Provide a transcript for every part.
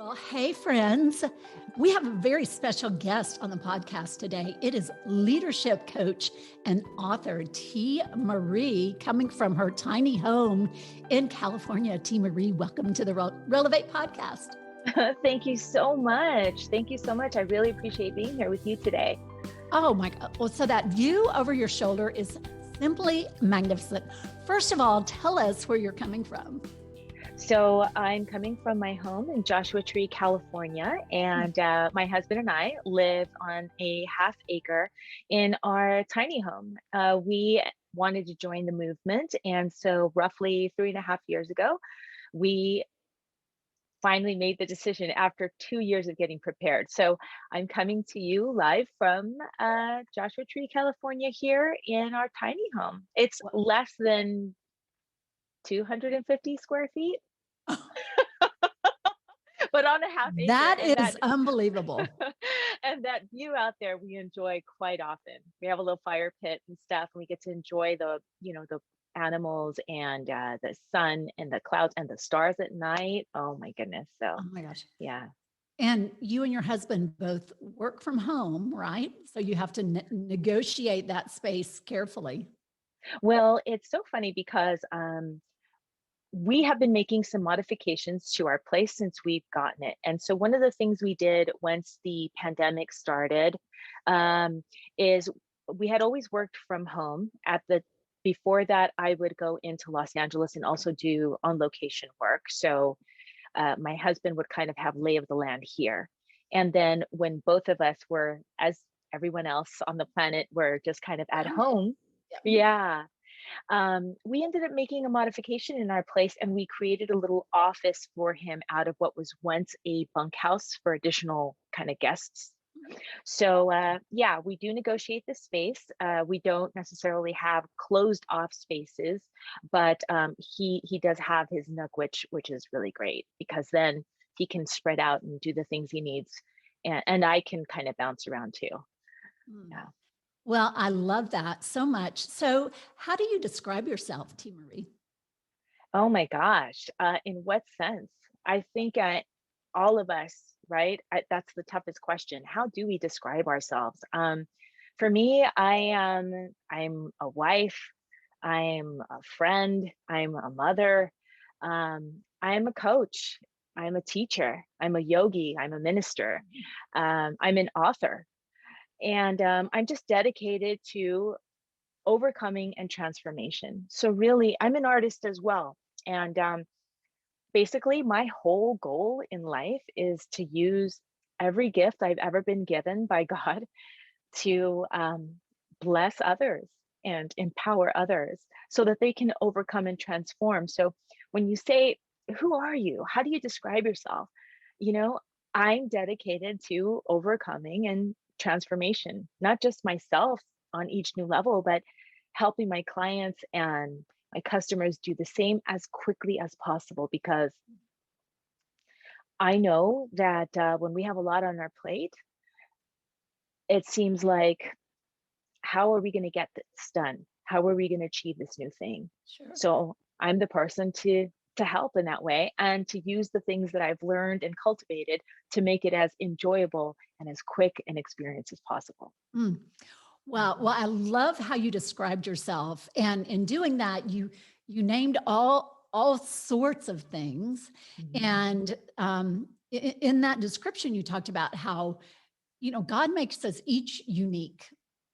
Well, hey, friends. We have a very special guest on the podcast today. It is leadership coach and author Teemaree, coming from her tiny home in California. Teemaree, welcome to the Relevate podcast. Thank you so much. Thank you so much. I really appreciate being here with you today. Oh my God. Well, so that view over your shoulder is simply magnificent. First of all, tell us where you're coming from. So I'm coming from my home in Joshua Tree, California, and my husband and I live on a half acre in our tiny home. We wanted to join the movement, and so roughly 3.5 years ago, we finally made the decision after 2 years of getting prepared. So I'm coming to you live from Joshua Tree, California, here in our tiny home. It's less than 250 square feet. But on a half acre. That is unbelievable. And that view out there we enjoy quite often. We have a little fire pit and stuff, and we get to enjoy the animals and the sun and the clouds and the stars at night. Oh my goodness. So Oh my gosh. yeah. And you and your husband both work from home, right? So you have to negotiate that space carefully. Well, it's so funny because we have been making some modifications to our place since we've gotten it. And so one of the things we did once the pandemic started is we had always worked from home. Before that, I would go into Los Angeles and also do on location work. So my husband would kind of have lay of the land here. And then when both of us were, as everyone else on the planet, were just kind of at home, yeah. We ended up making a modification in our place, and we created a little office for him out of what was once a bunkhouse for additional kind of guests. So yeah, we do negotiate the space. We don't necessarily have closed off spaces, but he does have his nook, which is really great because then he can spread out and do the things he needs, and I can kind of bounce around too. Yeah. Well, I love that so much. So how do you describe yourself, Teemaree? Oh my gosh. In what sense? I think all of us, right? That's the toughest question. How do we describe ourselves? For me, I'm a wife. I'm a friend. I'm a mother. I'm a coach. I'm a teacher. I'm a yogi. I'm a minister. I'm an author. And I'm just dedicated to overcoming and transformation. So really, I'm an artist as well. And basically, my whole goal in life is to use every gift I've ever been given by God to bless others and empower others so that they can overcome and transform. So when you say, who are you? How do you describe yourself? I'm dedicated to overcoming and transformation, not just myself on each new level, but helping my clients and my customers do the same as quickly as possible, because I know that when we have a lot on our plate, it seems like, how are we going to get this done? How are we going to achieve this new thing? Sure. So I'm the person to help in that way, and to use the things that I've learned and cultivated to make it as enjoyable and as quick an experience as possible. Well, I love how you described yourself, and in doing that, you named all sorts of things, and in that description, you talked about how God makes us each unique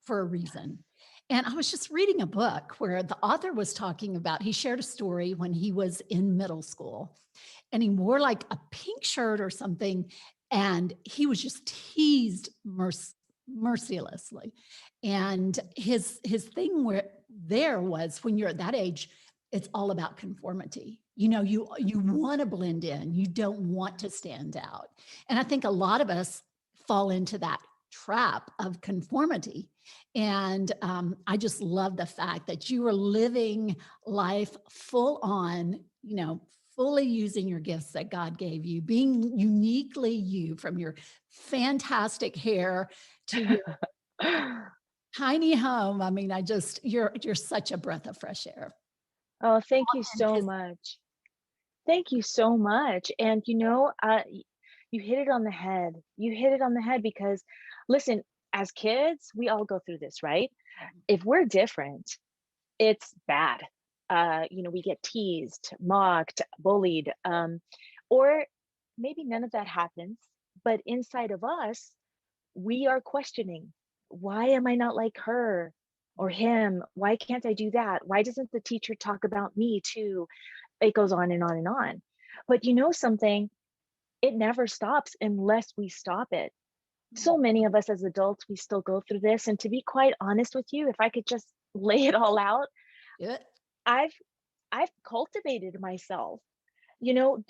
for a reason. And I was just reading a book where the author was talking about, he shared a story when he was in middle school, and he wore like a pink shirt or something, and he was just teased mercilessly. And his thing was when you're at that age, it's all about conformity. You want to blend in. You don't want to stand out. And I think a lot of us fall into that trap of conformity. And I just love the fact that you are living life full on, fully using your gifts that God gave you, being uniquely you, from your fantastic hair to your tiny home. I mean, you're such a breath of fresh air. Oh, thank you so much. Thank you so much. And You hit it on the head. You hit it on the head because, listen, as kids, we all go through this, right? If we're different, it's bad. We get teased, mocked, bullied, or maybe none of that happens. But inside of us, we are questioning, why am I not like her or him? Why can't I do that? Why doesn't the teacher talk about me too? It goes on and on and on. But you know something? It never stops unless we stop it. So many of us as adults, we still go through this. And to be quite honest with you, if I could just lay it all out, Yeah. I've I've cultivated myself.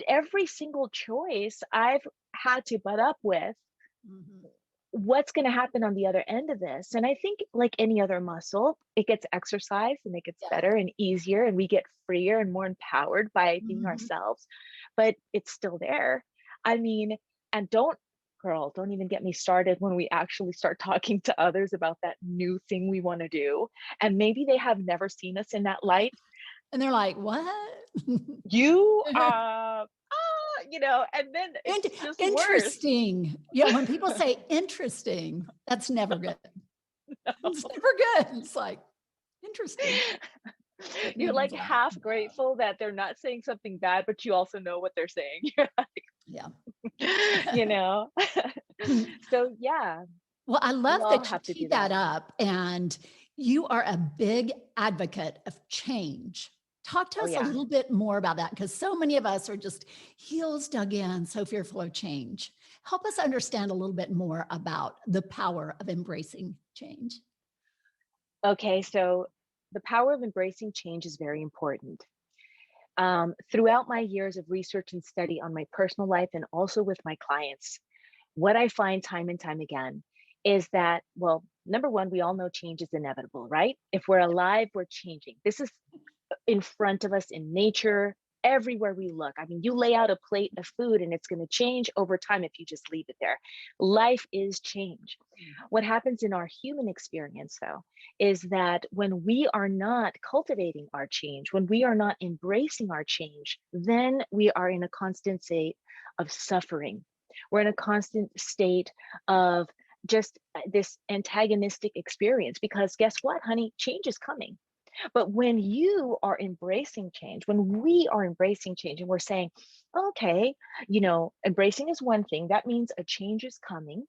Every single choice I've had to butt up with Mhm. what's going to happen on the other end of this. And I think, like any other muscle, it gets exercised and it gets Yeah. better and easier, and we get freer and more empowered by being Mhm. ourselves. But it's still there. I mean, and don't even get me started when we actually start talking to others about that new thing we want to do. And maybe they have never seen us in that light. And they're like, "What?" You, and then Int it's just worse. Interesting. Yeah, when people say interesting, that's never good. It's never good. It's like, interesting. It You're means like like, half grateful that they're not saying something bad, but you also know what they're saying. yeah. you know? So yeah, Well, I we love all that you have to tee do that that. up, and you are a big advocate of change. Talk to Oh us a yeah. little bit more about that, because so many of us are just heels dug in, so fearful of change. Help us understand a little bit more about the power of embracing change. Okay, so the power of embracing change is very important. Throughout my years of research and study on my personal life and also with my clients, what I find time and time again is that, well, number one, we all know change is inevitable, right? If we're alive, we're changing. This is in front of us in nature, everywhere we look. I mean, you lay out a plate of food and it's going to change over time if you just leave it there. Life is change. What happens in our human experience, though, is that when we are not cultivating our change, when we are not embracing our change, then we are in a constant state of suffering. We're in a constant state of just this antagonistic experience because guess what, honey? Change is coming. But when you are embracing change, when we are embracing change and we're saying, okay, embracing is one thing, that means a change is coming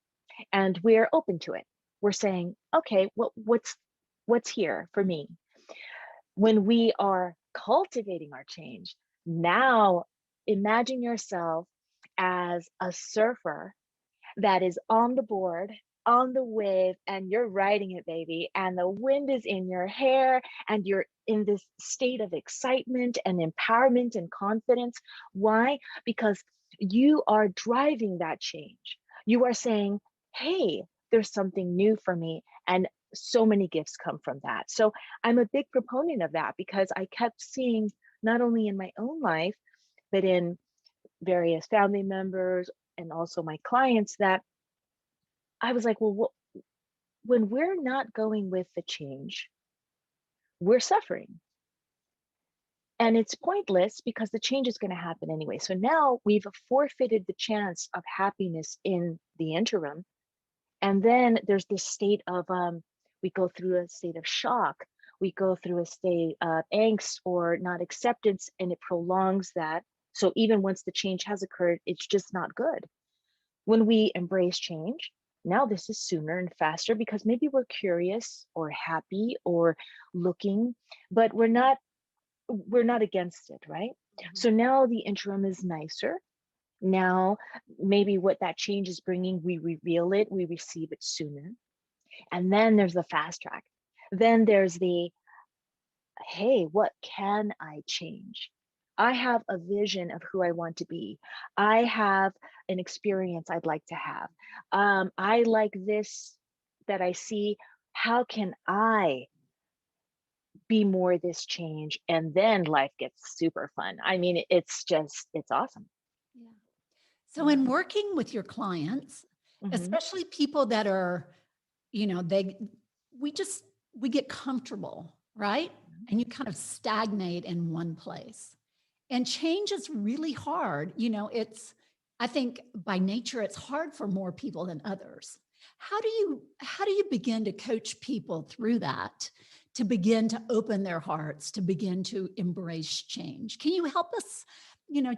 and we're open to it. We're saying, okay, what's here for me? When we are cultivating our change, now imagine yourself as a surfer that is on the board, on the wave, and you're riding it, baby. And the wind is in your hair, and you're in this state of excitement and empowerment and confidence. Why? Because you are driving that change. You are saying, hey, there's something new for me. And so many gifts come from that. So I'm a big proponent of that because I kept seeing, not only in my own life, but in various family members and also my clients, that I was like, well, when we're not going with the change, we're suffering. And it's pointless because the change is going to happen anyway. So now we've forfeited the chance of happiness in the interim. And then there's this state of, we go through a state of shock. We go through a state of angst or not acceptance, and it prolongs that. So even once the change has occurred, it's just not good. When we embrace change, now this is sooner and faster because maybe we're curious or happy or looking, but we're not against it, right? Mhm. So now the interim is nicer. Now maybe what that change is bringing, we reveal it, we receive it sooner. And then there's the fast track. Then there's the, hey, what can I change? I have a vision of who I want to be. I have an experience I'd like to have. I like this that I see. How can I be more this change? And then life gets super fun. I mean, it's awesome. Yeah. So Yeah. in working with your clients, Hmm. especially people that are, they we just we get comfortable, right? And you kind of stagnate in one place. And change is really hard. It's I think by nature it's hard for more people than others. How do you begin to coach people through that, to begin to open their hearts, to begin to embrace change? Can you help us,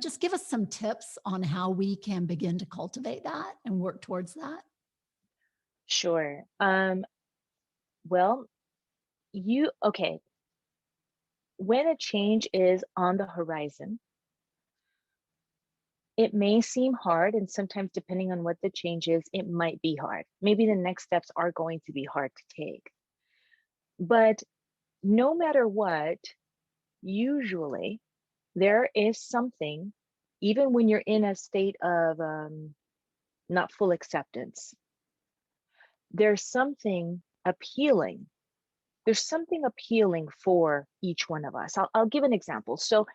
just give us some tips on how we can begin to cultivate that and work towards that? Sure. Well, okay, when a change is on the horizon, it may seem hard, and sometimes depending on what the change is, it might be hard. Maybe the next steps are going to be hard to take. But no matter what, usually there is something, even when you're in a state of not full acceptance, there's something appealing. There's something appealing for each one of us. I'll give an example. So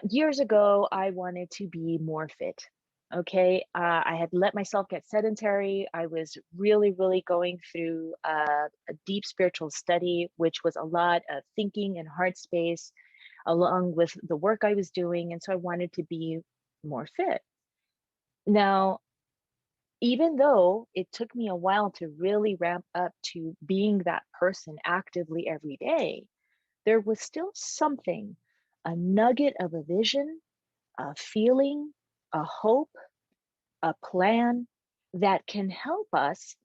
years ago, I wanted to be more fit. Okay. I had let myself get sedentary. I was really, really going through a deep spiritual study, which was a lot of thinking and heart space, along with the work I was doing. And so I wanted to be more fit. Now, even though it took me a while to really ramp up to being that person actively every day, there was still something, a nugget of a vision, a feeling, a hope, a plan that can help us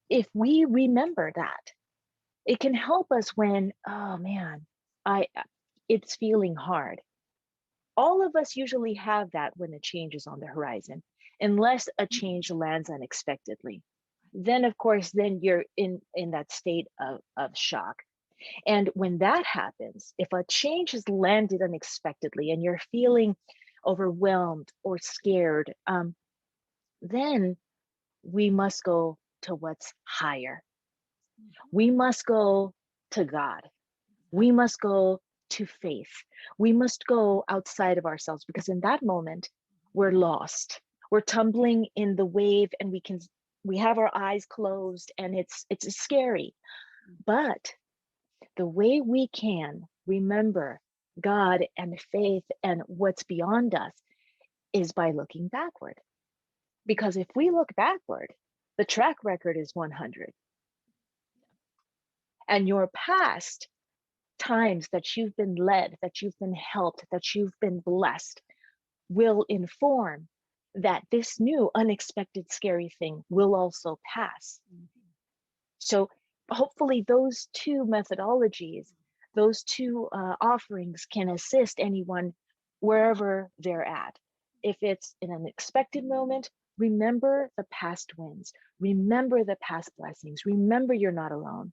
if we remember that. It can help us when, oh man, I it's feeling hard. All of us usually have that when a change is on the horizon, unless a change lands unexpectedly. Then of course, then you're in that state of shock. And when that happens, if a change has landed unexpectedly and you're feeling overwhelmed or scared, then we must go to what's higher. We must go to God. We must go to faith. We must go outside of ourselves, because in that moment, we're lost. We're tumbling in the wave, and we have our eyes closed, and it's scary. But the way we can remember God and faith and what's beyond us is by looking backward. Because if we look backward, the track record is 100. And your past times that you've been led, that you've been helped, that you've been blessed will inform that this new unexpected scary thing will also pass. So hopefully those two methodologies, those two offerings can assist anyone wherever they're at. If it's in an unexpected moment, remember the past wins, remember the past blessings, remember you're not alone.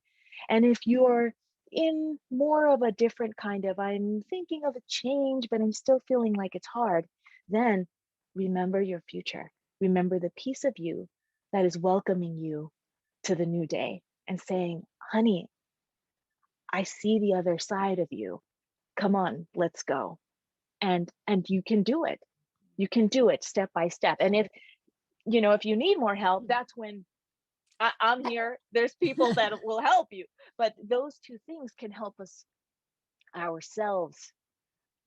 And if you're in more of a different kind of, I'm thinking of a change, but I'm still feeling like it's hard, then remember your future. Remember the piece of you that is welcoming you to the new day and saying, honey, I see the other side of you. Come on, let's go. And you can do it. You can do it step by step. And if you need more help, that's when I'm here. There's people that will help you. But those two things can help us ourselves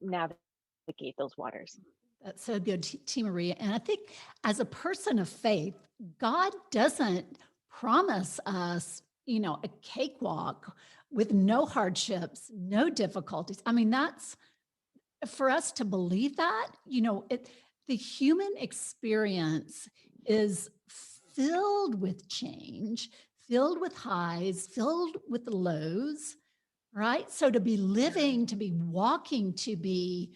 navigate those waters. That's so good, Teemaree. And I think as a person of faith, God doesn't promise us, a cakewalk with no hardships, no difficulties. I mean, that's for us to believe that, the human experience is filled with change, filled with highs, filled with lows, right? So to be living, to be walking, to be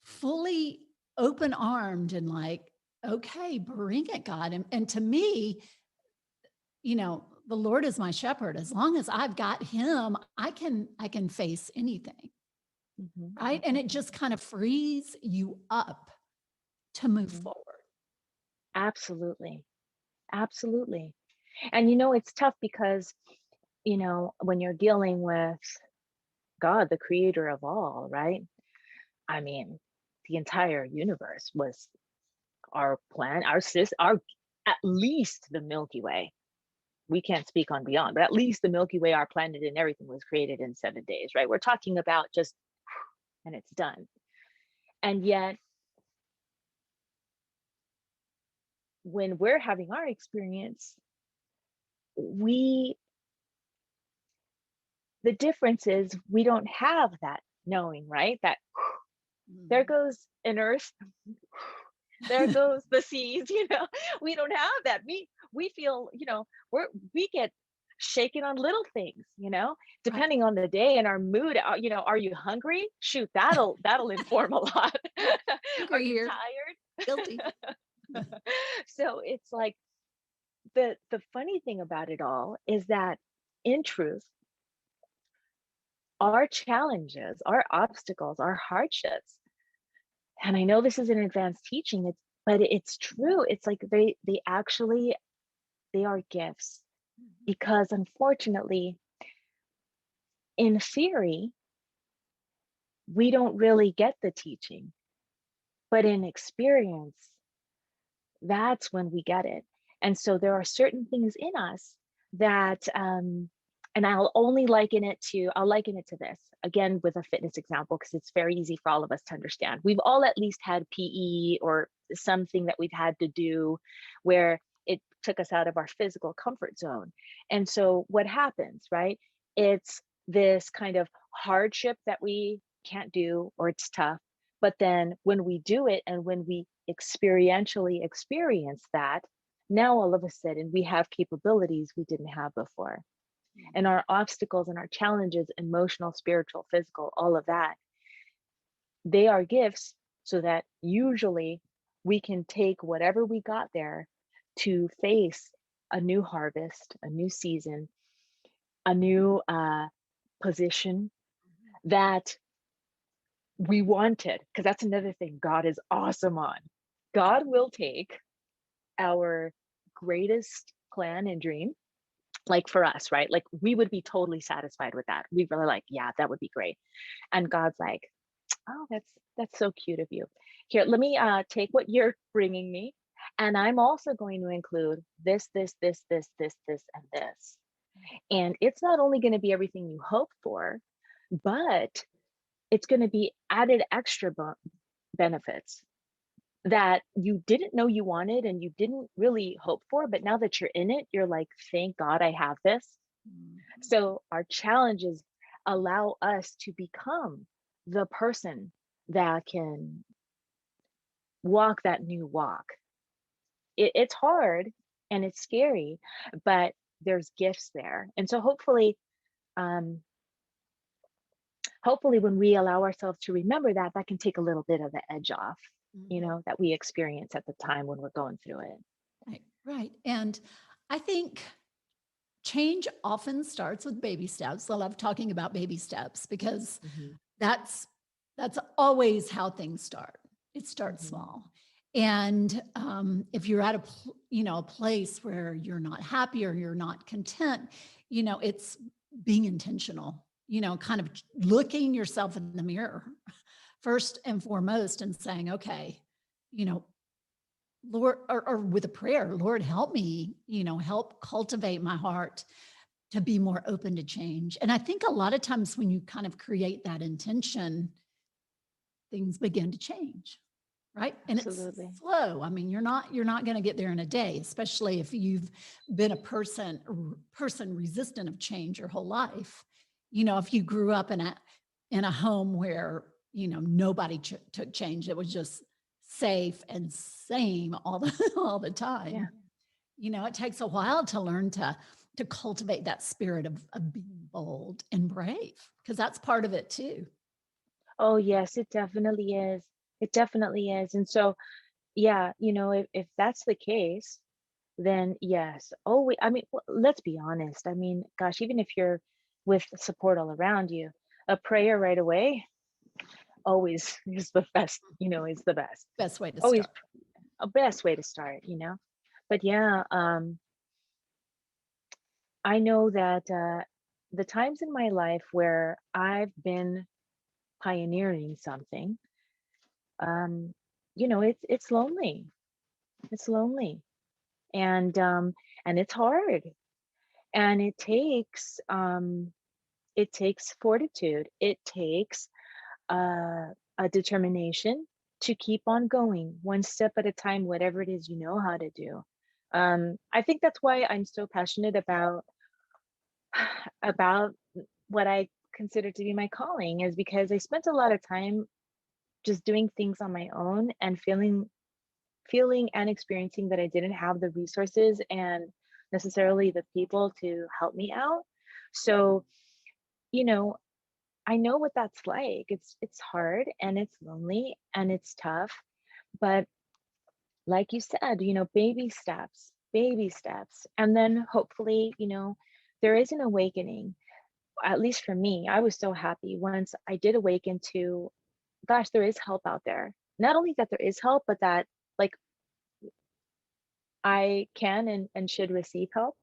fully open armed and like, okay, bring it, God. And to me, the Lord is my shepherd. As long as I've got him, I can face anything. Mhm. Right. And it just kind of frees you up to move Mhm. forward. Absolutely. Absolutely. And it's tough because, when you're dealing with God, the creator of all, right? I mean, the entire universe was our planet, our at least the Milky Way. We can't speak on beyond, but at least the Milky Way, our planet, and everything was created in 7 days, right? We're talking about just, and it's done. And yet, when we're having our experience, we the difference is we don't have that knowing, right? That there Mhm. goes an earth, there goes the seas, we don't have that. We feel, we get shaken on little things, Right. depending on the day and our mood. Are you hungry? Shoot, that'll inform a lot. Are Hungry you here. Guilty. tired? So it's like the funny thing about it all is that in truth, our challenges, our obstacles, our hardships, and I know this is an advanced teaching, but it's true. It's like they actually they are gifts, Mhm. because unfortunately, in theory, we don't really get the teaching, but in experience, that's when we get it. And so there are certain things in us that, and I'll liken it to this again with a fitness example, because it's very easy for all of us to understand. We've all at least had PE or something that we've had to do where it took us out of our physical comfort zone. And so what happens, right? It's this kind of hardship that we can't do, or it's tough. But then when we do it and when we experientially experience that, now all of a sudden we have capabilities we didn't have before. And Mhm. our obstacles and our challenges, emotional, spiritual, physical, all of that, they are gifts, so that usually we can take whatever we got there to face a new harvest, a new season, a new position that we wanted. Because that's another thing God is awesome on. God will take our greatest plan and dream, like for us, right? Like we would be totally satisfied with that. We really like, yeah, that would be great. And God's like, oh, that's so cute of you. Here, let me take what you're bringing me, and I'm also going to include this, and this. And it's not only going to be everything you hope for, but it's going to be added extra benefits that you didn't know you wanted and you didn't really hope for, but now that you're in it, you're like, thank God I have this. Mhm. So our challenges allow us to become the person that can walk that new walk. It's hard and it's scary, but there's gifts there. And so um, hopefully when we allow ourselves to remember that, that can take a little bit of the edge off, Mhm. that we experience at the time when we're going through it. Right, right. And I think change often starts with baby steps. I love talking about baby steps because Mhm, that's that's always how things start. It starts mhm, small. And if you're at a place where you're not happy or you're not content, it's being intentional. Kind of looking yourself in the mirror first and foremost and saying, okay, you know, Lord, or with a prayer, Lord, help me, help cultivate my heart to be more open to change. And I think a lot of times when you kind of create that intention, things begin to change, right? And it's absolutely. slow. I mean, you're not going to get there in a day, especially if you've been a person resistant of change your whole life. If you grew up in a home where, nobody took change, it was just safe and same all the all the Yeah. time. It takes a while to learn to cultivate that spirit of being bold and brave, because that's part of it too. Oh, yes, it definitely is. It definitely is. And so, yeah, if that's the case, then yes. Oh, I mean, let's be honest. I mean, gosh, even if you're with support all around you, a prayer right away always is the best, is the best. Best way to Always start. a best way to start. But yeah, I know that the times in my life where I've been pioneering something, um, it's lonely. It's lonely. And it's hard. And it takes fortitude. It takes a determination. to keep on going one step at a time, whatever it is you know how to do. I think that's why I'm so passionate about what I consider to be my calling, is because I spent a lot of time just doing things on my own and feeling and experiencing that I didn't have the resources and necessarily the people to help me out. So, you know, I know what that's like. It's hard and it's lonely and it's tough, but like you said, baby steps, baby steps. And then hopefully, there is an awakening. At least for me, I was so happy once I did awaken to, gosh, there is help out there. Not only that there is help, but that like I can and should receive help.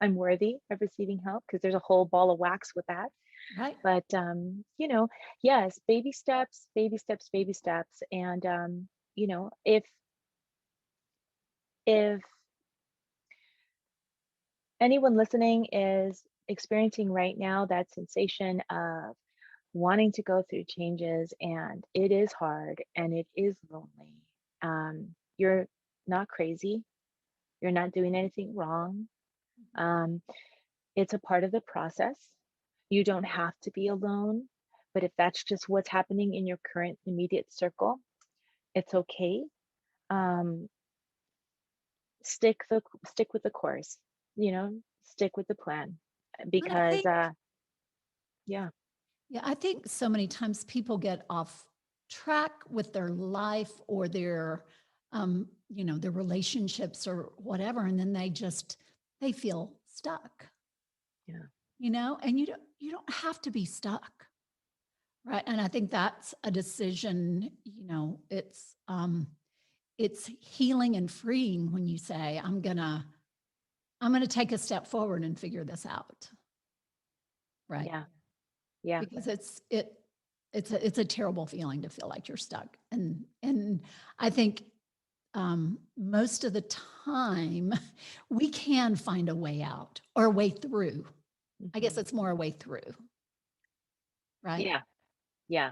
I'm worthy of receiving help because there's a whole ball of wax with that. Right. But yes, baby steps, baby steps, baby steps. And if anyone listening is experiencing right now that sensation of wanting to go through changes and it is hard and it is lonely, you're not crazy. You're not doing anything wrong. Um, it's a part of the process. You don't have to be alone, but if that's just what's happening in your current immediate circle, it's okay. Um, stick with the course, stick with the plan And I because think, yeah, yeah, I think so many times people get off track with their life or their relationships or whatever, and then they feel stuck, yeah, and you don't have to be stuck. Right. And I think that's a decision, it's healing and freeing when you say, I'm gonna take a step forward and figure this out. Right. yeah, yeah, Because it's a terrible feeling to feel like you're stuck. And I think most of the time we can find a way out or a way through. I guess mhm, it's more a way through, right? yeah, yeah.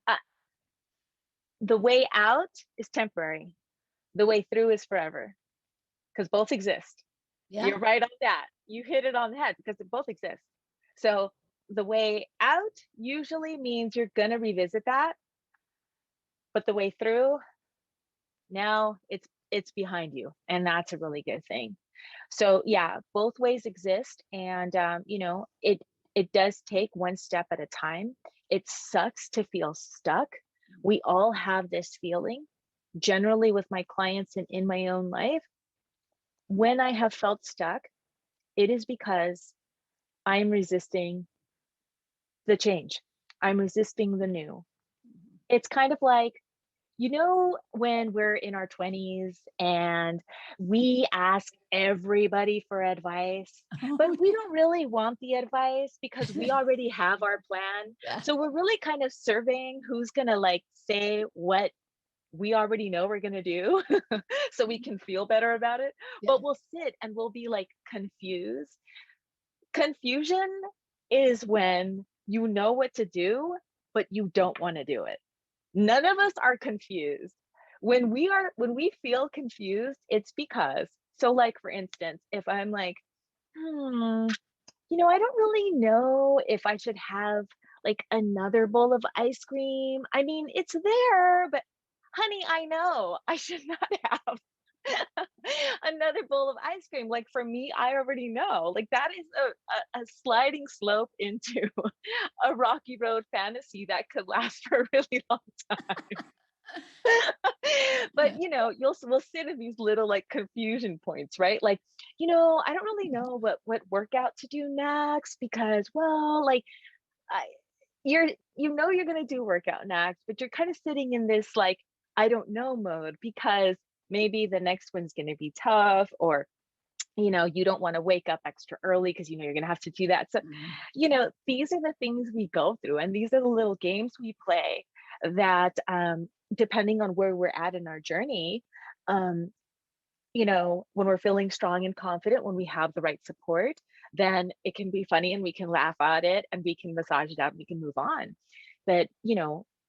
Uh, the way out is temporary. The way through is forever because both exist. Yeah. You're right on that. You hit it on the head because they both exist. So the way out usually means you're going to revisit that, but the way through, now it's behind you, and that's a really good thing. So yeah, both ways exist, and it does take one step at a time. It sucks to feel stuck. We all have this feeling. Generally, with my clients and in my own life, when I have felt stuck, it is because I'm resisting the change. I'm resisting the new. It's kind of like, when we're in our 20s and we ask everybody for advice, Oh, but we don't really want the advice because we yeah. already have our plan. Yeah. So we're really kind of surveying who's going to like say what we already know we're going to do so we can feel better about it. Yeah. But we'll sit and we'll be like confused. Confusion is when you know what to do, but you don't want to do it. None of us are confused. When we feel confused, it's because, so like for instance, if I'm like, hmm, I don't really know if I should have like another bowl of ice cream. I mean, it's there, but honey, I know I should not have another bowl of ice cream. Like for me, I already know. Like that is a sliding slope into a rocky road fantasy that could last for a really long time. But Yeah. we'll sit in these little like confusion points, right? Like, I don't really know what workout to do next because, well, like I, you're going to do workout next, but you're kind of sitting in this like I don't know mode because maybe the next one's going to be tough, or you don't want to wake up extra early because you're going to have to do that. So Mhm. these are the things we go through, and these are the little games we play that, depending on where we're at in our journey, um, when we're feeling strong and confident, when we have the right support, then it can be funny and we can laugh at it and we can massage it out and we can move on. But,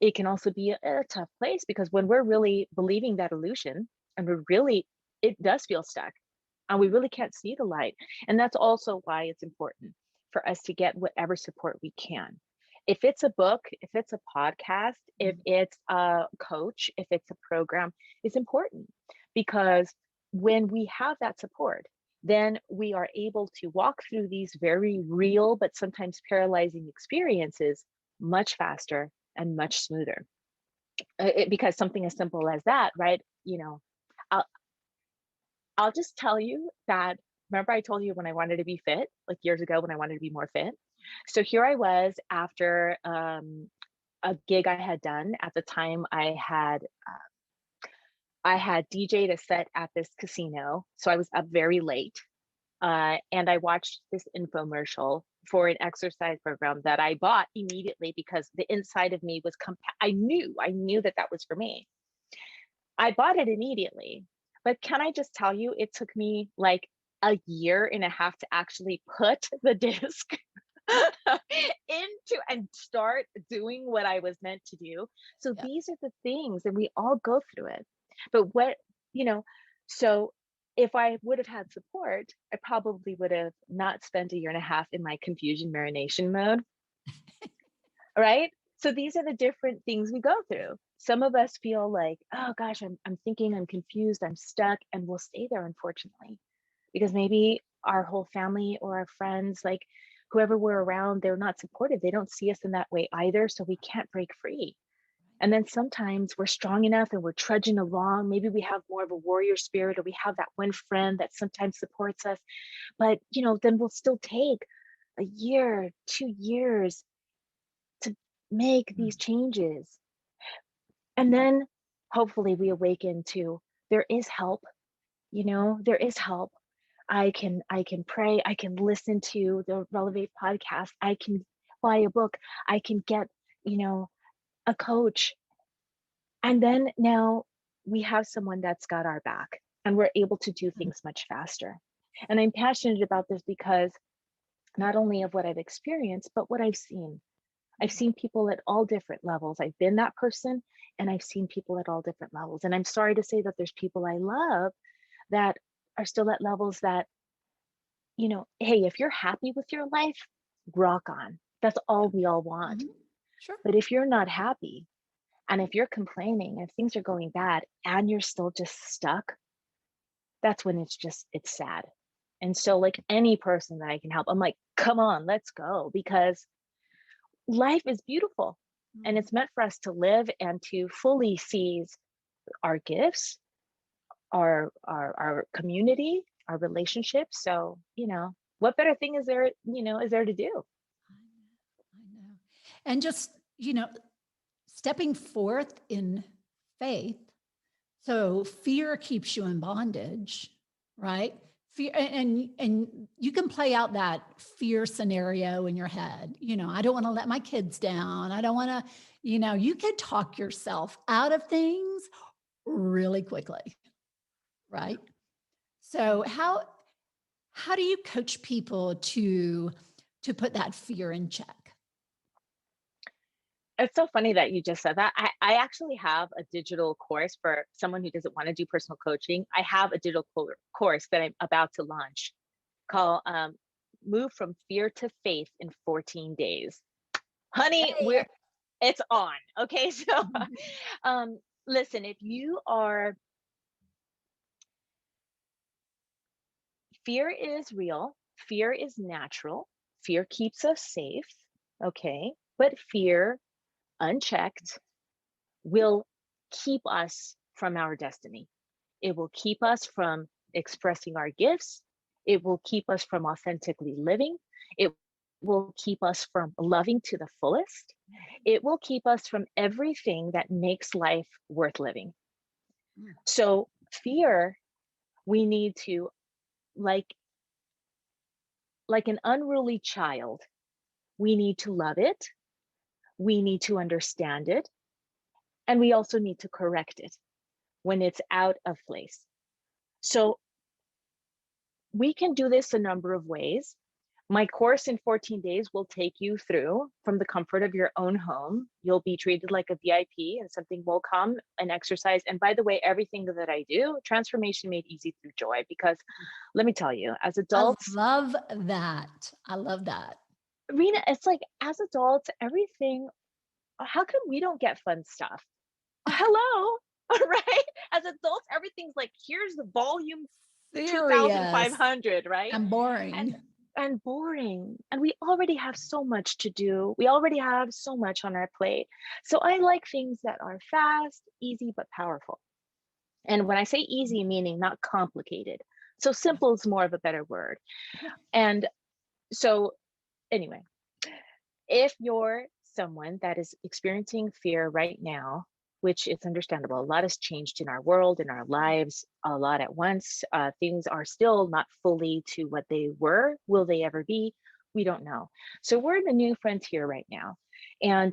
it can also be a tough place because when we're really believing that illusion and we're really, it does feel stuck and we really can't see the light. And that's also why it's important for us to get whatever support we can. If it's a book, if it's a podcast, if Mhm. it's a coach, if it's a program, it's important because when we have that support, then we are able to walk through these very real but sometimes paralyzing experiences much faster and much smoother. Because something as simple as that, right? I'll, I'll just tell you that. Remember, I told you when I wanted to be fit, like years ago, when I wanted to be more fit. So here I was after a gig I had done at the time. I had DJ'd a set at this casino, so I was up very late. And I watched this infomercial for an exercise program that I bought immediately because the inside of me was I knew that that was for me. I bought it immediately. But can I just tell you, it took me like a year and a half to actually put the disc into and start doing what I was meant to do. So Yeah. these are the things, and we all go through it. But you know, so if I would have had support, I probably would have not spent a year and a half in my confusion marination mode, right? So these are the different things we go through. Some of us feel like, oh gosh, I'm thinking, I'm confused, I'm stuck, and we'll stay there, unfortunately, because maybe our whole family or our friends, like whoever we're around, they're not supportive. They don't see us in that way either. So we can't break free. And then sometimes we're strong enough and we're trudging along. Maybe we have more of a warrior spirit, or we have that one friend that sometimes supports us. But, then we'll still take a year, 2 years to make these Mm. changes. And then hopefully we awaken to there is help, there is help. I can pray, I can listen to the Relevate podcast, I can buy a book, I can get, you know, a coach. And then now we have someone that's got our back and we're able to do Mm. things much faster. And I'm passionate about this because not only of what I've experienced, but what I've seen. I've seen people at all different levels. I've been that person and I've seen people at all different levels. And I'm sorry to say that there's people I love that are still at levels that, hey, if you're happy with your life, rock on. That's all Yeah. we all want. Mhm. Sure. But if you're not happy and if you're complaining, if things are going bad and you're still just stuck, that's when it's sad. And so, like any person that I can help, I'm like, come on, let's go because life is beautiful and Mhm. it's meant for us to live and to fully seize our gifts, our community, our relationships. So, what better thing is there to do? I know. I know. And just, stepping forth in faith. So fear keeps you in bondage, right? Fear, and you can play out that fear scenario in your head. I don't want to let my kids down. I don't want to, you can talk yourself out of things really quickly, right? So how do you coach people to put that fear in check? It's so funny that you just said that. I actually have a digital course for someone who doesn't want to do personal coaching. I have a digital course that I'm about to launch called Move from Fear to Faith in 14 Days. Honey, Hey. it's on. Okay. So um, listen, if you are, fear is real, fear is natural, fear keeps us safe. Okay. But fear unchecked will keep us from our destiny. It will keep us from expressing our gifts. It will keep us from authentically living. It will keep us from loving to the fullest. It will keep us from everything that makes life worth living. Mm. So, fear, we need to, like an unruly child, we need to love it. We need to understand it. And we also need to correct it when it's out of place. So we can do this a number of ways. My course in 14 days will take you through from the comfort of your own home. You'll be treated like a VIP and something will come and exercise. And by the way, everything that I do, transformation made easy through joy. Because let me tell you, as I adults, love that. I love that. Rena, it's like as adults, everything, how come we don't get fun stuff? Hello, right? As adults, everything's like, here's the volume Serious 2500, right? and And boring. and boring. And we already have so much to do. We already have so much on our plate. So I like things that are fast, easy, but powerful. And when I say easy, meaning not complicated. So Yeah. simple is more of a better word. Yeah. And so anyway, if you're someone that is experiencing fear right now, which is understandable, a lot has changed in our world, in our lives, a lot at once. Things are still not fully to what they were. Will they ever be? We don't know. So we're in the new frontier right now. And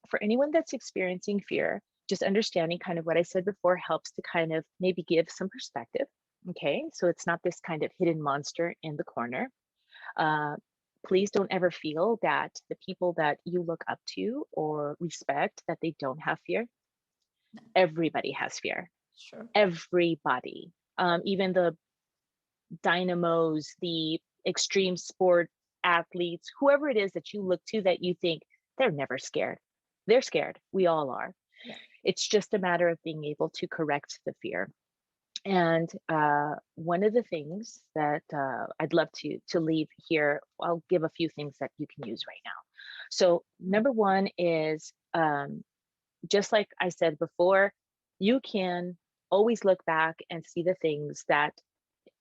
for anyone that's experiencing fear, just understanding kind of what I said before helps to kind of maybe give some perspective. Okay, so it's not this kind of hidden monster in the corner. Uh, Please don't ever feel that the people that you look up to or respect that they don't have fear. Everybody has fear. Sure. Everybody, even the dynamos, the extreme sport athletes, whoever it is that you look to that you think they're never scared. They're scared. We all are. Yeah. It's just a matter of being able to correct the fear. And one of the things that I'd love to leave here, I'll give a few things that you can use right now. So number one is just like I said before, you can always look back and see the things that,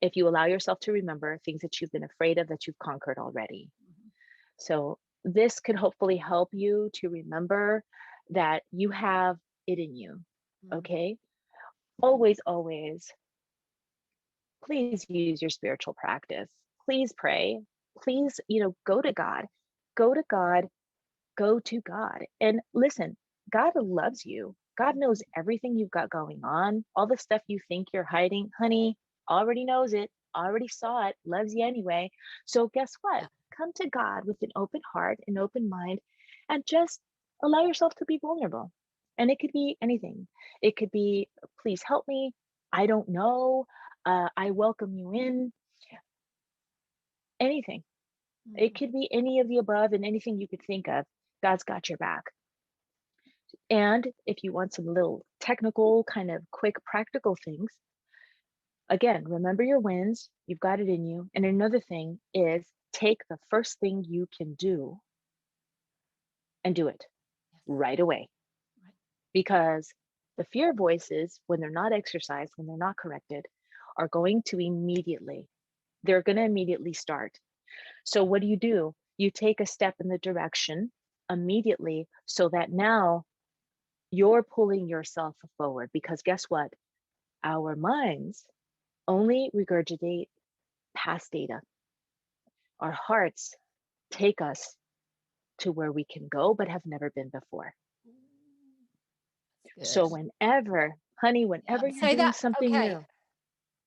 if you allow yourself to remember, things that you've been afraid of that you've conquered already. Mhm. So this could hopefully help you to remember that you have it in you. Mhm. Okay. Always, always, please use your spiritual practice. Please pray. Please, go to God. Go to God. Go to God. And listen, God loves you. God knows everything you've got going on. All the stuff you think you're hiding, honey, already knows it, already saw it, loves you anyway. So guess what? Yeah. Come to God with an open heart, an open mind, and just allow yourself to be vulnerable. And it could be anything. It could be, please help me. I don't know. I welcome you in. Anything. It Mhm. could be any of the above and anything you could think of. God's got your back. And if you want some little technical, kind of quick, practical things, again, remember your wins. You've got it in you. And another thing is take the first thing you can do and do it Yes. right away. Right. Because the fear voices, when they're not exercised, when they're not corrected, are going to immediately, they're going to immediately start. So what do? You take a step in the direction immediately so that now you're pulling yourself forward. Because guess what? Our minds only regurgitate past data. Our hearts take us to where we can go, but have never been before. That's So good. whenever, honey, Yeah. whenever you're Say doing that. something Okay. new,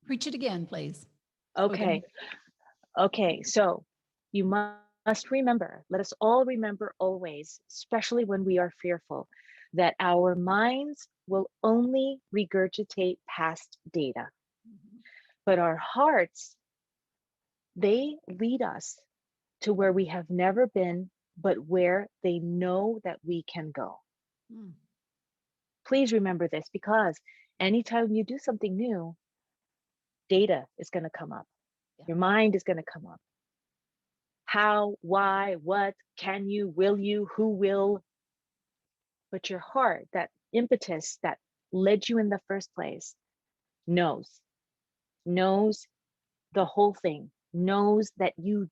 Preach it again, please. Spoken. okay, okay, so you must remember, let us all remember always, especially when we are fearful, that our minds will only regurgitate past data, Mhm. but our hearts, they lead us to where we have never been, but where they know that we can go. Mm. Please remember this, because anytime you do something new, data is going to come up. Yeah. Your mind is going to come up. How, why, what, can you, will you, who will? But your heart, that impetus that led you in the first place, knows, knows the whole thing, knows that you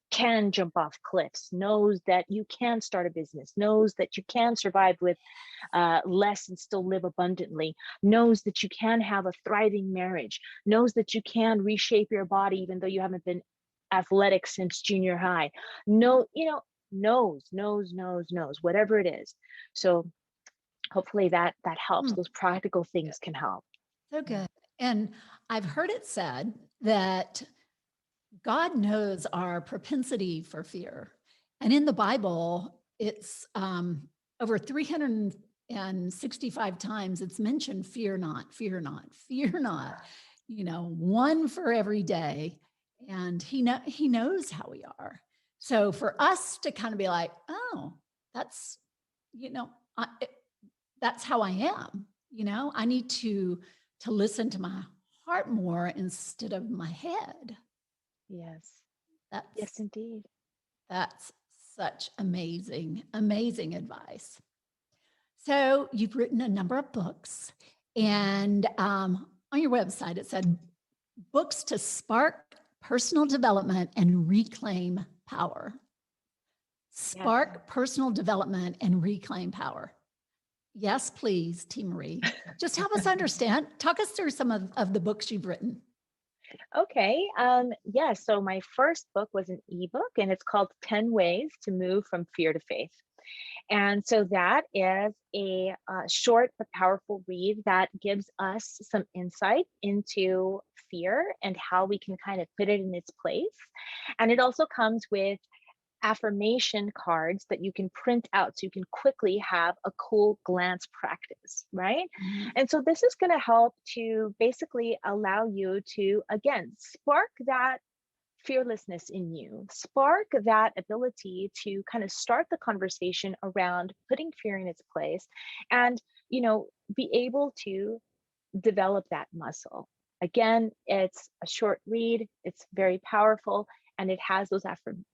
can jump off cliffs, knows that you can start a business, knows that you can survive with less and still live abundantly, knows that you can have a thriving marriage, knows that you can reshape your body even though you haven't been athletic since junior high. No, knows, whatever it is. So hopefully that helps. Mm. Those practical things can help. So Yeah. good. And I've heard it said that God knows our propensity for fear. And in the Bible, it's over 365 times it's mentioned fear not, fear not, fear not, one for every day. And he knows how we are. So for us to kind of be like, oh, that's, you know, I, it, that's how I am, I need to listen to my heart more instead of my head. Yes. Yes, That's indeed. that's such amazing, amazing advice. So you've written a number of books, and on your website it said books to spark personal development and reclaim power. Yes. Spark personal development and reclaim power. Yes, please, Teemaree. Just help us understand. Talk us through some of the books you've written. Okay. Yeah. So my first book was an ebook and it's called 10 Ways to Move from Fear to Faith. And so that is a short but powerful read that gives us some insight into fear and how we can kind of put it in its place. And it also comes with affirmation cards that you can print out so you can quickly have a cool glance practice, right? Mhm. And so this is going to help to basically allow you to, again, spark that fearlessness in you, spark that ability to kind of start the conversation around putting fear in its place and, be able to develop that muscle. Again, it's a short read, it's very powerful, and it has those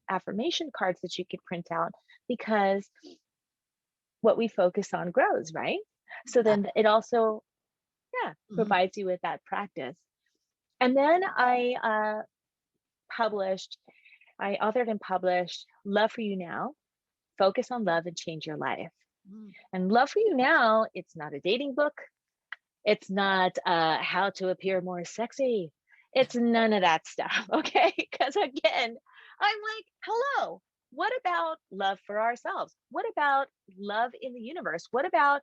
affirmation cards that you could print out because what we focus on grows, right? So Yeah. then it also, yeah, Mhm. provides you with that practice. And then published, I authored and published Love for You Now, Focus on Love and Change Your Life. Mhm. And Love for You Now, it's not a dating book. It's not how to appear more sexy. It's none of that stuff, okay? Because again, I'm like, hello, what about love for ourselves? What about love in the universe? What about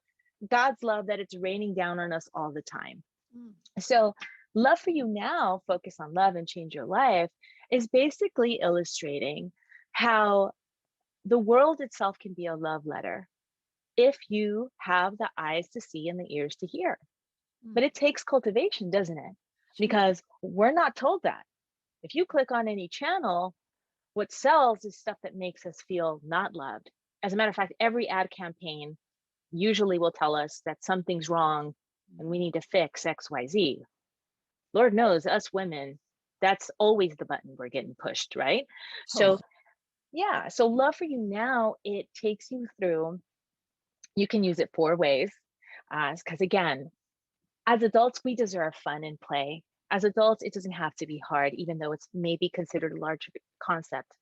God's love that it's raining down on us all the time? Mm. So, Love for You Now, Focus on Love and Change Your Life is basically illustrating how the world itself can be a love letter if you have the eyes to see and the ears to hear. Mm. But it takes cultivation, doesn't it? Sure. Because we're not told that. If you click on any channel, what sells is stuff that makes us feel not loved. As a matter of fact, every ad campaign usually will tell us that something's wrong and we Mhm. need to fix XYZ. Lord knows, us women, that's always the button we're getting pushed, right? So, Totally. yeah, so Love for You Now, it takes you through, you can use it 4 ways. Because again, as adults, we deserve fun and play. As adults, it doesn't have to be hard, even though it's maybe considered a large concept.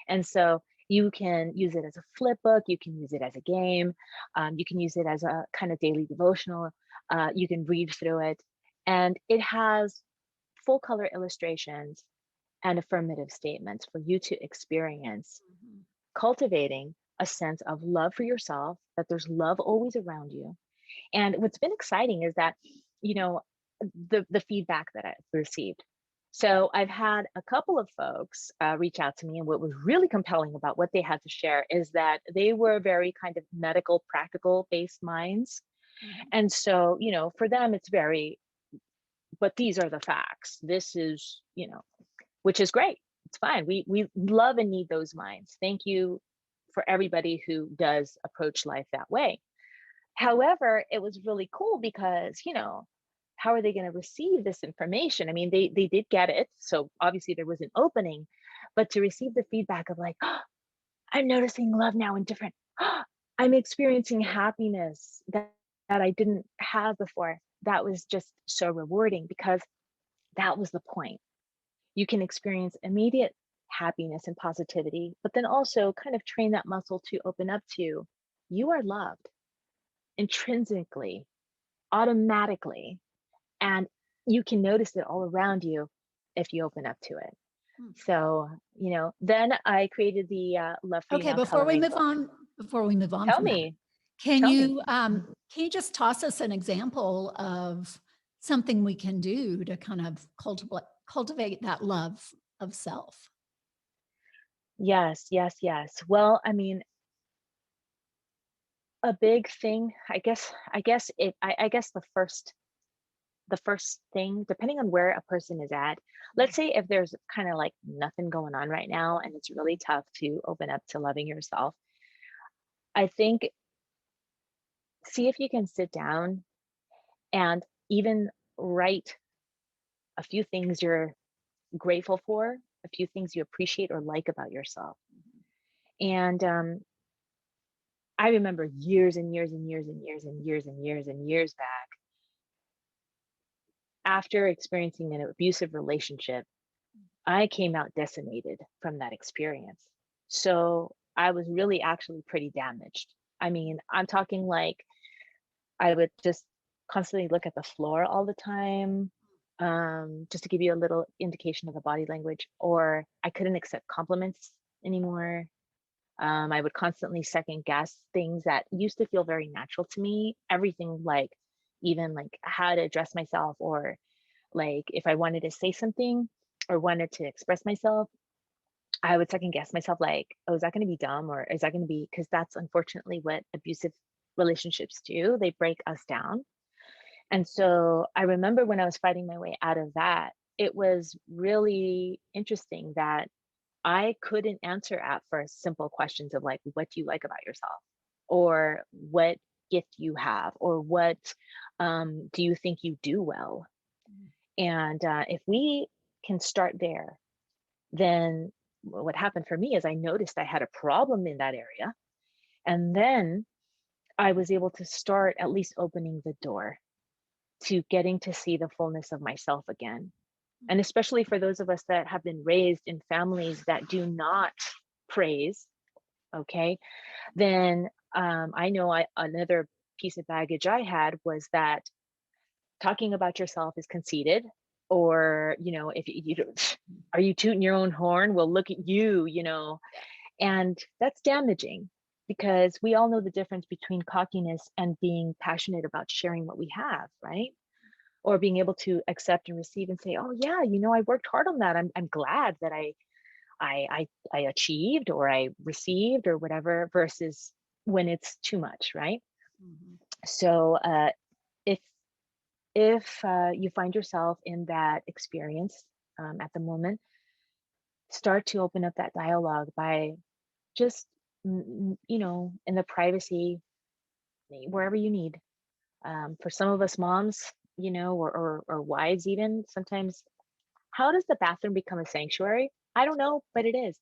And so you can use it as a flip book, you can use it as a game, you can use it as a kind of daily devotional. You can read through it, and it has full color illustrations and affirmative statements for you to experience, Mhm. cultivating a sense of love for yourself, that there's love always around you. And what's been exciting is that, you know, the feedback that I've received. So I've had a couple of folks reach out to me, and what was really compelling about what they had to share is that they were very kind of medical, practical based minds. Mhm. And so, for them, it's very, but these are the facts. This is, which is great. It's fine. We love and need those minds. Thank you for everybody who does approach life that way. However, it was really cool because, how are they going to receive this information? I mean, they did get it. So obviously there was an opening, but to receive the feedback of like, oh, I'm noticing love now in different, oh, I'm experiencing happiness that I didn't have before. That was just so rewarding because that was the point. You can experience immediate happiness and positivity, but then also kind of train that muscle to open up to you are loved intrinsically, automatically, and you can notice it all around you if you open up to it. Mm. So, then I created the Love for You Okay, Now coloring book. before we move on Tell from that, me, can tell me. you can you just toss us an example of something we can do to kind of cultivate that love of self? Yes, yes, yes. Well, I mean, a big thing, I guess the first thing, depending on where a person is at, let's say if there's kind of like nothing going on right now and it's really tough to open up to loving yourself, I think see if you can sit down and even write a few things you're grateful for, a few things you appreciate or like about yourself. And I remember years and years and years and years and years and years and years back, after experiencing an abusive relationship, I came out decimated from that experience. So I was really actually pretty damaged. I mean, I'm talking like I would just constantly look at the floor all the time, just to give you a little indication of the body language, or I couldn't accept compliments anymore. I would constantly second guess things that used to feel very natural to me. Everything like even like how to address myself, or like if I wanted to say something or wanted to express myself, I would second guess myself like, oh, is that going to be dumb, or is that going to be, because that's unfortunately what abusive relationships do. They break us down. And so I remember when I was fighting my way out of that, it was really interesting that I couldn't answer at first simple questions of like, what do you like about yourself? Or what gift you have? Or what do you think you do well? And if we can start there, then what happened for me is I noticed I had a problem in that area. And then I was able to start at least opening the door to getting to see the fullness of myself again. And especially for those of us that have been raised in families that do not praise, okay, then I know another piece of baggage I had was that talking about yourself is conceited, or if you don't, are you tooting your own horn, well look at you. And that's damaging, because we all know the difference between cockiness and being passionate about sharing what we have, right? Or being able to accept and receive and say, oh yeah, I worked hard on that. I'm glad that I achieved or I received or whatever, versus when it's too much, right? Mhm. So if you find yourself in that experience at the moment, start to open up that dialogue by just in the privacy, wherever you need. For some of us moms, or wives even, sometimes, how does the bathroom become a sanctuary? I don't know, but it is.